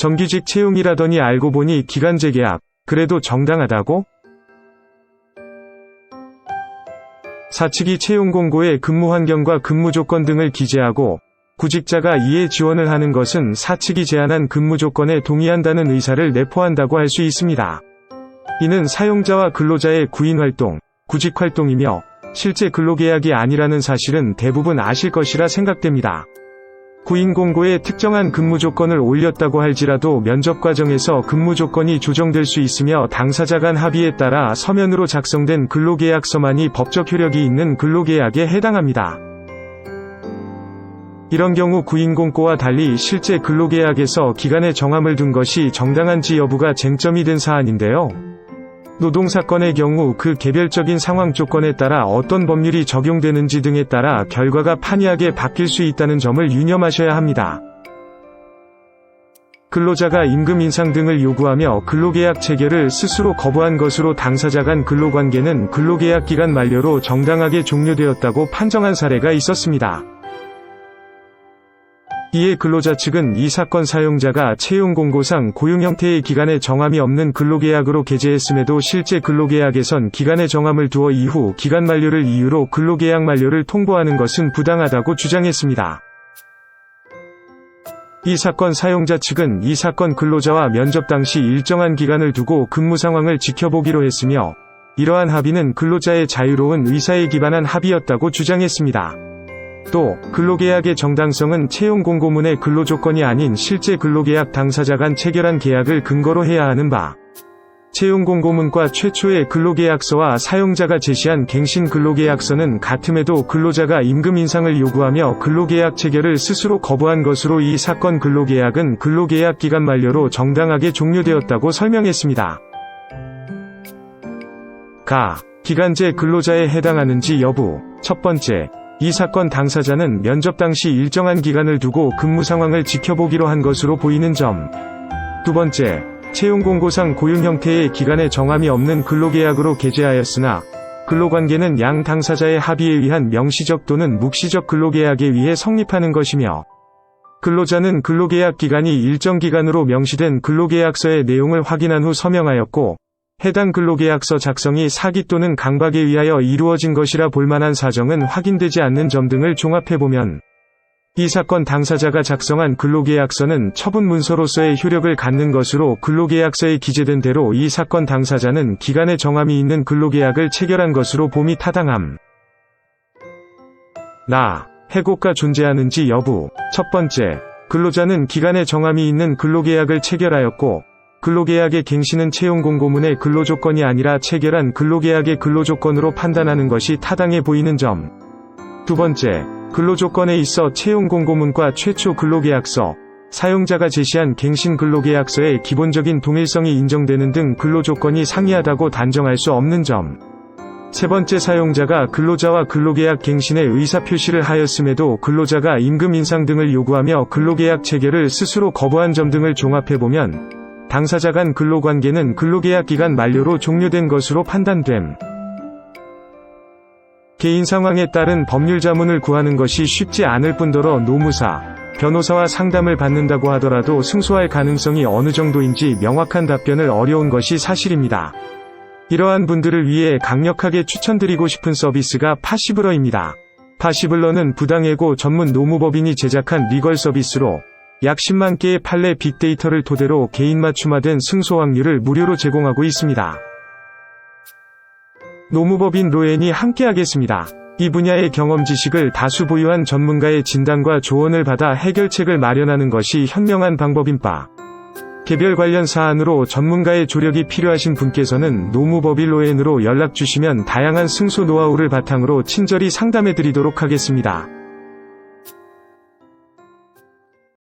정규직 채용이라더니 알고 보니 기간 재계약, 그래도 정당하다고? 사측이 채용 공고에 근무 환경과 근무 조건 등을 기재하고 구직자가 이에 지원을 하는 것은 사측이 제안한 근무 조건에 동의한다는 의사를 내포한다고 할 수 있습니다. 이는 사용자와 근로자의 구인활동, 구직활동이며 실제 근로계약이 아니라는 사실은 대부분 아실 것이라 생각됩니다. 구인 공고에 특정한 근무 조건을 올렸다고 할지라도 면접 과정에서 근무 조건이 조정될 수 있으며 당사자 간 합의에 따라 서면으로 작성된 근로계약서만이 법적 효력이 있는 근로계약에 해당합니다. 이런 경우 구인 공고와 달리 실제 근로계약에서 기간의 정함을 둔 것이 정당한지 여부가 쟁점이 된 사안인데요. 노동사건의 경우 그 개별적인 상황 조건에 따라 어떤 법률이 적용되는지 등에 따라 결과가 판이하게 바뀔 수 있다는 점을 유념하셔야 합니다. 근로자가 임금 인상 등을 요구하며 근로계약 체결을 스스로 거부한 것으로 당사자 간 근로관계는 근로계약 기간 만료로 정당하게 종료되었다고 판정한 사례가 있었습니다. 이에 근로자 측은 이 사건 사용자가 채용 공고상 고용 형태의 기간의 정함이 없는 근로계약으로 게재했음에도 실제 근로계약에선 기간의 정함을 두어 이후 기간 만료를 이유로 근로계약 만료를 통보하는 것은 부당하다고 주장했습니다. 이 사건 사용자 측은 이 사건 근로자와 면접 당시 일정한 기간을 두고 근무 상황을 지켜보기로 했으며 이러한 합의는 근로자의 자유로운 의사에 기반한 합의였다고 주장했습니다. 또 근로계약의 정당성은 채용 공고문의 근로조건이 아닌 실제 근로계약 당사자 간 체결한 계약을 근거로 해야 하는 바, 채용 공고문과 최초의 근로계약서와 사용자가 제시한 갱신 근로계약서는 같음에도 근로자가 임금 인상을 요구하며 근로계약 체결을 스스로 거부한 것으로 이 사건 근로계약은 근로계약 기간 만료로 정당하게 종료되었다고 설명했습니다. 기간제 근로자에 해당하는지 여부. 첫 번째, 이 사건 당사자는 면접 당시 일정한 기간을 두고 근무 상황을 지켜보기로 한 것으로 보이는 점. 두 번째, 채용 공고상 고용 형태의 기간의 정함이 없는 근로계약으로 게재하였으나 근로관계는 양 당사자의 합의에 의한 명시적 또는 묵시적 근로계약에 의해 성립하는 것이며 근로자는 근로계약 기간이 일정 기간으로 명시된 근로계약서의 내용을 확인한 후 서명하였고 해당 근로계약서 작성이 사기 또는 강박에 의하여 이루어진 것이라 볼만한 사정은 확인되지 않는 점 등을 종합해보면 이 사건 당사자가 작성한 근로계약서는 처분 문서로서의 효력을 갖는 것으로 근로계약서에 기재된 대로 이 사건 당사자는 기간의 정함이 있는 근로계약을 체결한 것으로 봄이 타당함. 해고가 존재하는지 여부. 첫 번째, 근로자는 기간의 정함이 있는 근로계약을 체결하였고 근로계약의 갱신은 채용 공고문의 근로조건이 아니라 체결한 근로계약의 근로조건으로 판단하는 것이 타당해 보이는 점. 두 번째, 근로조건에 있어 채용 공고문과 최초 근로계약서, 사용자가 제시한 갱신 근로계약서의 기본적인 동일성이 인정되는 등 근로조건이 상이하다고 단정할 수 없는 점. 세 번째, 사용자가 근로자와 근로계약 갱신에 의사표시를 하였음에도 근로자가 임금 인상 등을 요구하며 근로계약 체결을 스스로 거부한 점 등을 종합해보면 당사자 간 근로관계는 근로계약 기간 만료로 종료된 것으로 판단됨. 개인 상황에 따른 법률 자문을 구하는 것이 쉽지 않을 뿐더러 노무사, 변호사와 상담을 받는다고 하더라도 승소할 가능성이 어느 정도인지 명확한 답변을 어려운 것이 사실입니다. 이러한 분들을 위해 강력하게 추천드리고 싶은 서비스가 파시블러입니다. 파시블러는 부당해고 전문 노무법인이 제작한 리걸 서비스로 약 10만 개의 판례 빅데이터를 토대로 개인 맞춤화된 승소 확률을 무료로 제공하고 있습니다. 노무법인 로엔이 함께하겠습니다. 이 분야의 경험 지식을 다수 보유한 전문가의 진단과 조언을 받아 해결책을 마련하는 것이 현명한 방법인 바. 개별 관련 사안으로 전문가의 조력이 필요하신 분께서는 노무법인 로엔으로 연락 주시면 다양한 승소 노하우를 바탕으로 친절히 상담해 드리도록 하겠습니다.